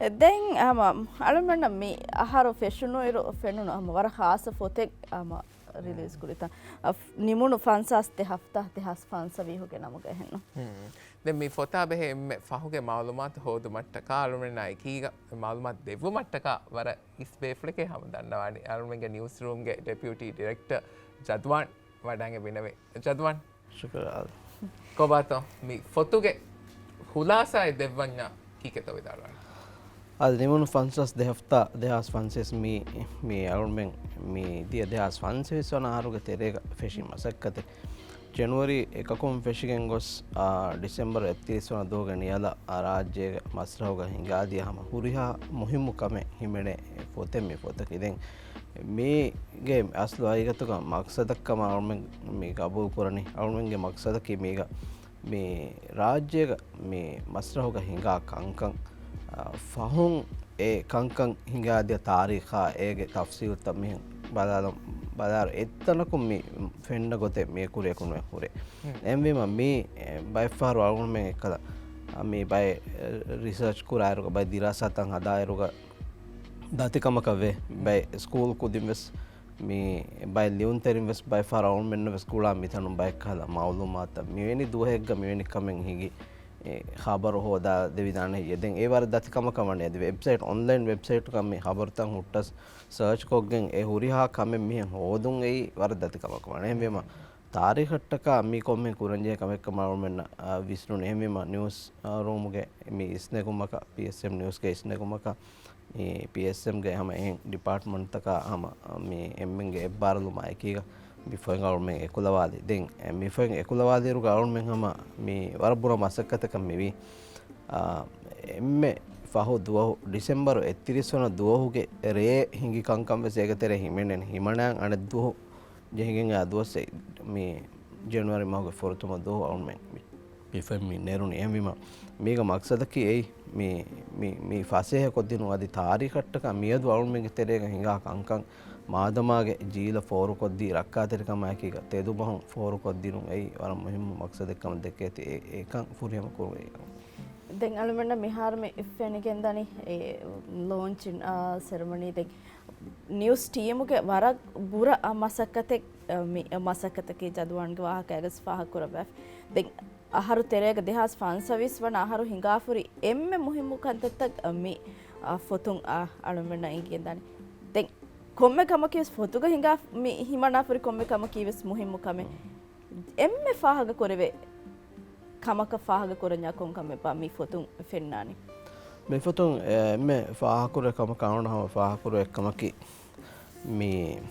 දැන් අලමන්න මේ අහර ෆෙෂනුයිරු ෆෙනුන වර හාස ෆොතෙක් රිලීස් කුරිත නිමුණු ෆන්සස්තේ හෆ්තා දෙහස් ෆන්සවීහුගේ නමුග එහෙන්න දැන් මේ ෆොතා බෙහෙ ෆහුගේ මාලුමාත් හෝදු මට්ටක අලුමෙන් නයිකීග මාලුමාත් දෙව්ව මට්ටක වර ඉස්බේෆ්ලකේ හම දන්නවානි අලුමෙන්ගේ නිවුස් රූම්ගේ ඩෙපියුටි ඩිරෙක්ටර් ජද්වාන් වඩාගේ බිනවේ ජද්වාන් ಶುಕ್ರವಾರ කොබාතෝ මේ ෆොතුගේ හුලාසායි දෙව්වඤ්ඤා කීකතෝ විදාරවන ಅದು ನಿಮ್ಮನ್ನು ಫನ್ಸಸ್ ದೆಹಫ್ತಾ ದೆಹಾಸ್ ಫನ್ಸಸ್ ಮೀ ಅರುಣ್ಮೆಂ ಮೀ ದಿಯ ದೆಹಾಸ್ ಫನ್ಸಸ್ ವನ ಆರುಗೆ ತೆರೆಗ ಫೆಶಿ ಮಸಕ್ಕತೆ ಜನವರಿ එකකොම් ෆෙෂිගෙන් ගොස් ඩිසෙම්බර් 31 වන දෝගණ යල රාජ්‍යයේ මස්රහෝග හිඟාදියාම හුරිහා මුහිම්මු කමෙ හිමෙනේ පොතෙන් මේ පොතක ඉතින් මේගේ අස්ලු අයගතුක මක්සදක්කම අරුමෙන් මේ ගබූ කරණි අරුමෙන්ගේ මක්සදකී මේක මේ රාජ්‍යයේ මේ මස්රහෝග හිඟා කංකං ෆහුන් ඒ කංකං හිඟාදිය තාරීඛා ඒගේ තෆ්සීල් තමින් බදාර එත්තනකු මේ ෆෙන්ඩ ගොතේ මේ කුරේකුණු හුරේ එම්වීම මේ බයිෆාරු අරුමෙන් එකද මේ බයි රිසර්ච් කුරායරුක බයි දිරාසතන් හදායරුක දතිකමක වේ බයි ස්කූල් කුදින්වෙස් මේ බයි ලියුන් තෙරින්වෙස් බයිෆාරු අරුමෙන් වෙස් කුලා මිතනු බයි කලා මවුලුමාත මෙවැනි දුහෙක්ග මෙවැනි කමෙන් හිගි खबर होदा देविदाने यदें ए बार दत कम कमने दे वेबसाइट ऑनलाइन वेबसाइट का में खबर तंग हुट्टस सर्च कोगें ए हुरिहा कमे मी होदुं ए बार दत कम कमने मेमा तारीख टका मी को में कुरंजे कमे कमाव में विष्णु ने मेमा न्यूज़ रूम के मी इसने कुमका पीएसएम न्यूज़ के इसने कुमका पीएसएम के हम डिपार्टमेंट तक हम मी एमंगे बार लुमाय कीगा මිෆෙන් ගවර්න්මෙන්ට් එකුලවාදී දැන් මිෆෙන් එකුලවාදීරු ගවර්න්මෙන්ට් හැම මේ වරබුර මාසකතක මෙවි එම්මෙ ෆහු දුව ඩිසෙම්බර් 31 වන දුවහුගේ රේ හිඟි කංකම් වෙසේකතර හිමෙනෙන් හිමණන් අන දුව ජෙහිගෙන් ආදුවසේ මේ ජනවාරි මාහුගේ ෆොරතුම දුව ගවර්න්මෙන්ට් මිෆෙන් මේ නෙරුනි එම්විම මේක මක්සදකී එයි මේ ෆාසෙහ කොද්දිනු අදි තාරීඛට්ටක මියදු ගවර්න්මෙන්ට් තෙරේක හිඟා කංකම් මාදමාගේ ජීල ෆෝරු කොද්දී රක්කාතරිකම ඇකීක තෙදු බහුන් ෆෝරු කොද්දිනු එයි වර මුහිම්ම මක්සදකම දෙකේ ඒකන් ෆුරියම කෝරේ දැන් අලුමන්න මිහාර මේ ඉෆෙනිගෙන් දනි ඒ ලොන්චින් සෙරමනි දෙක් නිවුස් ටීමුගේ වරක් බුර මසක්කතේ මසක්කතකේ ජදුවන්ගේ වාහක ඇගස් ෆාහ කරබැ දැන් අහරු තෙරේක දෙහස් ෆන්සවිස් වන අහරු හිඟාෆුරි එම්මෙ මුහිම්මු කන්තත්තක් මේ ෆොතුන් අලුමන්න ඉගෙන් දනි දැන් කොම්මෙ කම කිවස් ෆොතුග හිඟා මේ හිමනාෆුරි කොම්මෙ කම කිවස් මුහිම්මු කමෙ එම්මෙ ෆාහග කොරවේ කමක ෆාහග කොරඤා කොන් කමෙ පා මේ ෆොතුන් ෆෙන්නානි මේ ෆොතුන් එම්මෙ ෆාහකුර කම කවුනහම ෆාහකුර එක්කමකි මේ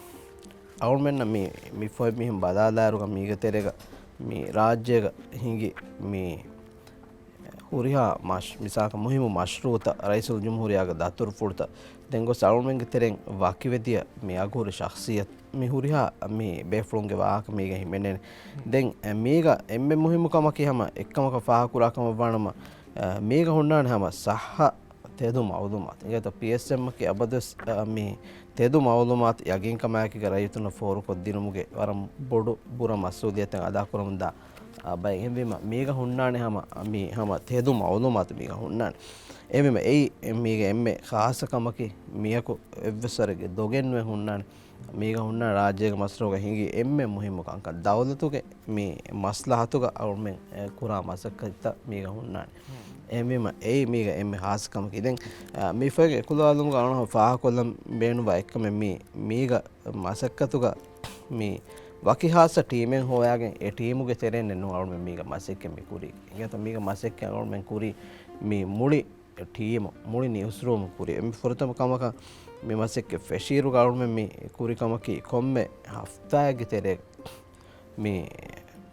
අවුල්මෙන්න මේ ෆොයි මිහිම් බදාදාරුක මීග තෙරේක මේ රාජ්‍යයක හිඟි මේ හුරිහා මිසාක මුහිමු මශ්රූත රයිසුල් ජුම්හුරියාගේ දතුරු ෆුර්ත දෙංගො සවුල්මෙන්ගේ තෙරෙන් වාකිවෙදිය මේ අගුරු ශඛසියත් මේ හුරිහා මේ බේෆ්ලුන්ගේ වාහක මේක හිමෙන්නේ දැන් මේක එම්බෙ මුහිමු කම කියම එක්කමක ෆාහකුරාකම වණම මේක හොන්නාන හැම සහ තෙදු මවුලුමාත් ඒකට PSM කේ අබදස් මේ තෙදු මවුලුමාත් යගින් කමයක රයිතුන ෆෝරු කොද්දිනුමුගේ වරම් බොඩු බුර මස්සූදියතෙන් අදා කරමුදා බයි එම්බෙම මේක හොන්නානේ හැම මේ හැම තෙදු මවුලුමාත් මේක හොන්නානේ එමෙම ඒ මේක එම්මේ ખાસකමකි මියකු එව්වසරගේ දොගෙන්වෙ හොන්නානේ මේක හොන්නා රාජ්‍යයක මස්රෝග හිඟි එම්මේ මුහිම්ම කංක දවලතුගේ මේ මස්ලහතුග අවුල්මෙන් කුරා මසක්කත මේක හොන්නානේ එමෙම ඒ මේක එම්මේ ખાસකමකි දැන් මේ ෆෙක එකුලවලුම් ගාන ෆාහ කොල්ලම් බේනු බයික්කම මේක මසක්කතුග මේ වකිහාස ටීමෙන් හොයාගෙන ඒ ටීමුගේ තෙරෙන්නේ නෝ අවුල්මෙන් මේක මසෙක්කෙ මේ කුරි ඒකට මේක මසෙක්කෙ අවුල්මෙන් කුරි මේ මුලි ටීම මුලි නිවුස් රූම් කුරි එම් ෆොරතම කමක මේ මසෙක්කෙ ෆෙෂීරු ගවර්න්මෙන්ට් මේ කුරි කමකි කොම්මෙ හෆ්තාගේ තෙරේ මේ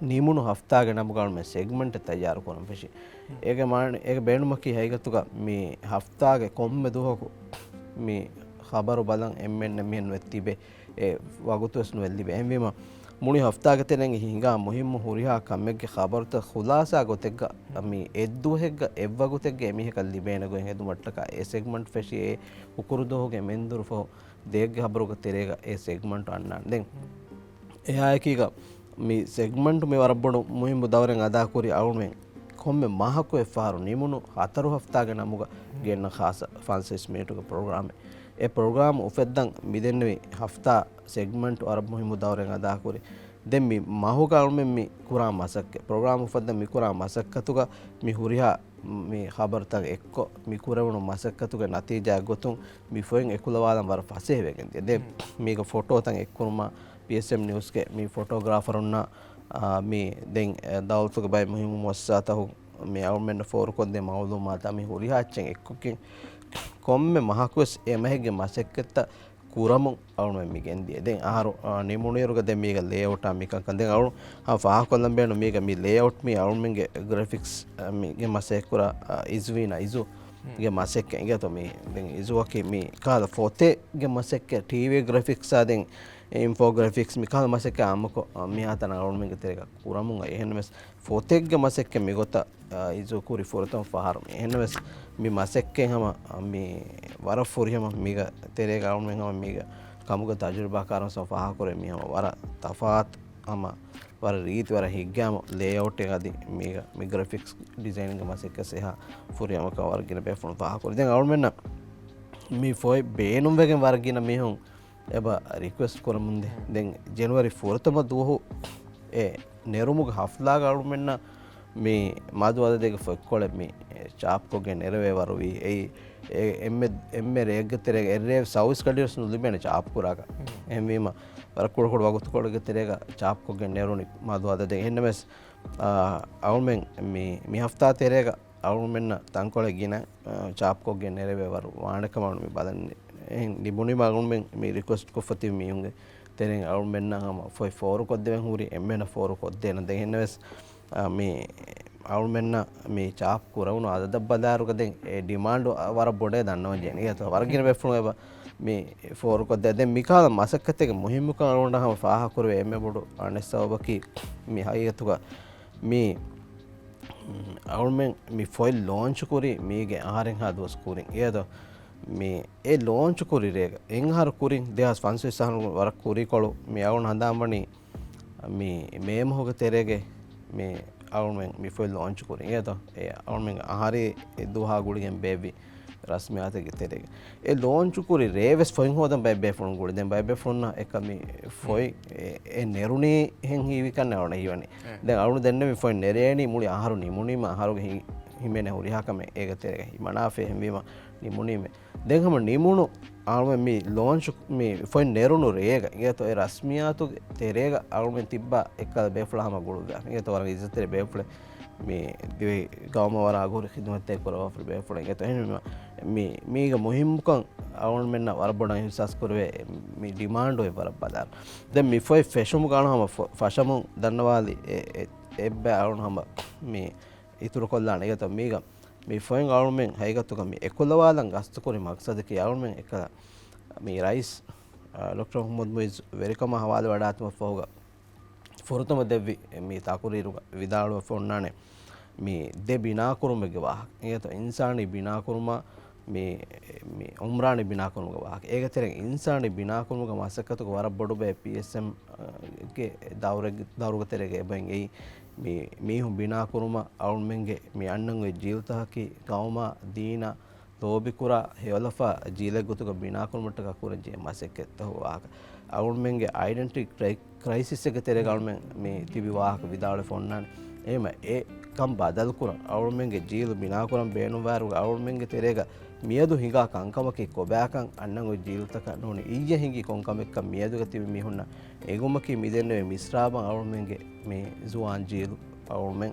නිමුණු හෆ්තාගේ නම ගවර්න්මෙන්ට් සෙග්මන්ට් තයාර කරන ෆෙෂි ඒක මාන ඒක බේනුමකි හයිගතුක මේ හෆ්තාගේ කොම්මෙ දුහකු මේ خبر බලන් එම්ෙන්න මෙන් වෙත්තිබේ ඒ වගුතුස්නු වෙල්ලිබේ එම්වීම මුනි හෆ්තාගේ තෙනෙන් හිඟා මුහිම්ම හුරිහා කම්මෙක්ගේ خبرත خلاصා ගොතෙක්ග මේ එද්දුහෙක්ග එව්වගුතෙක්ගේ එමිහෙක ලිබේන ගොන් හෙදු මට්ටක ඒ සෙග්මන්ට් ෆෙෂි ඒ උකුරුදෝගේ මෙන්දුරු ෆෝ දෙග්ගේ خبرක තෙරේග ඒ සෙග්මන්ට් අන්නන් දැන් එහා එකීග මේ සෙග්මන්ට් මේ වරබ්බඩු මුහිම්ම දවරෙන් අදා කුරි අවුමෙන් komme mahako e faru nimunu 4 haftaage namuga genna khasa fanses meetuga program e program ufeddan midennevi hafta segment arab muhimu dawren ada kuri den mi mahuga almen mi kura masakke program ufeddan mi kura masakkatuga mi huriha mi khabar tag ekko mi kurawunu masakkatuga natija gotun mi foen ekulawalan war fasehwegen de miga photo tan ekkuruma psm news ke mi photographer unna mi den dawltuga bay muhimu muassatahu mi almen for kodde mawlumata mi hurihachen ekkokin komme mahakos emahege masakkata kuramun almen mi gendiye den aharu nimuniruga den miga layout amikan kan den alu ha faha kollam benu miga mi layout mi almen ge graphics mi ge masekura izwina izu ge masekke ingeto mi den izuwaki mi kala fote ge masekke tv graphics aden infographics mi kala masekke amko mi hatana almen ge terega kuramun ehenmes fote ge masekke mi gota izu kuri foratam faharu ehenmes mi masekke hama mi wara furi hama miga terega almen hama miga kamuga tajruba karan so faha kore mi hama wara tafaat hama wara reet wara higgam layout එක adi miga mi graphics designing masekke seha furi hama ka wargina be fon faha kore den almen mi foi beenum wegen wargina mi hon eba request koramunde den January 4th ma duho e nerumuga haflaga almen mi maduwada dege fokkole mi chap koge nerve waruvi ei emme reggeterega erre saus kadires nu libene chap kuraga emvima warakul kod wagut kodge terega chap koge neruni maduwada de ennes almen mi hafta terega almen tankole gina chap koge nerve waru waanakama mi badanne nibuni magun mi request ko fati mi unge teren almen na foi for kodde huri emme na for kodde na de ennes mi අවුල්මෙන්න මේ චාප් කුරවුණු අද දබ්බදාරුක දෙන් ඒ demand වර බොඩේ දන්නව ජෙන ඒක වරකින වෙෆුණු එබ මේ for කොද්ද දැන් මිකාල මසක්කත් එක මුහිම්ම කරුණා හම ෆාහ කුරවේ එමෙ බොඩු අනෙස්සවබකි මේ හයියතුක මේ අවුල්මෙන් මේ ෆොයිල් ලොන්ච් කුරි මේගේ ආහාරෙන් හදවස් කුරින් ඒද මේ ඒ ලොන්ච් කුරි රේක එන්හාර කුරින් දෙහස් ෆන්සෙ සහන වර කුරි කොළු මේ අවුන් හඳාම්බනි මේ මේම හොග තෙරේගේ මේ almen mi foi launch kurin eto e almen ahari duha guligen baby rasmi ate giterege e launch kuri reves foi hodan baby phone guli den baby phone na ekami foi e neruni hen hiwi kan nawna hiwani den alun denne mi foi nereni muli aharu ni muni ma aharu himene huri hakame ega terege manafe hemwima ni muni me den hama nimunu almen mi launch mi foi nerunu rega eto e rasmiyatu terega almen tibba ekkal befla hama guluga eto wara izatere befle mi dive gawma wara agur khidmat ek kora wafle befle eto henma mi ga muhimkan almen na warbona hisas kurve mi demand e wara badar den mi foi fashion gana hama fashion dannawali ebbe alun hama mi ituru kollana eto miga mi foen almen haigatuka mi ekulawalan gastu kori maqsadaki almen ekala mi rais Dr. Muhammad Muiz verikama hawale wadatma foga forutama devvi mi takuriruga vidalu fonnane mi de bina kurumege wa eto insani bina kuruma mi umrani bina kurumege wa ega tereng insani bina kurumege masakatuga wara bodu be PSM ge dawruga terege ben ei mi hum bina kuruma almenge mi annange jeevtahaki gauma deena lobikura hewalafa jile gotuga bina kurumata kuranje masekke to waaka almenge identity crisis එක terega almen mi tibi waaka vidale fonnan ema e kam badal kura almenge jeelu bina kuram beenu waru almenge terega miyadu hinga kankamaki kobakan annango jeelutaka noni iyya hingi konkamekka miyaduga tibi mihunna egumaki midenne misraban almenge me zuwan jeelu almen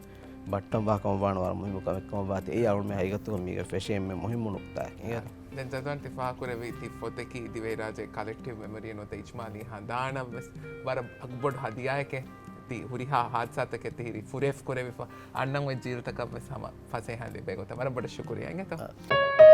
battam wa kam wan war muhimu kam baate e almen haigatu miga fashion me muhimu nukta දැන් ජදවන් තිෆා කරවි ති ෆොතකි දිවේරාජේ කලෙක්ටිව් memory නොත ඉච්මානී හඳාන වර අක්බොඩ් හදියායක ති හුරිහා හාත්සාතක තිහිරි ෆුරෙෆ් කරවි අන්නන් වෙ ජීවිතක සම ෆසේ හඳේ බෙගොත වර බඩ ශුක්‍රියා නේත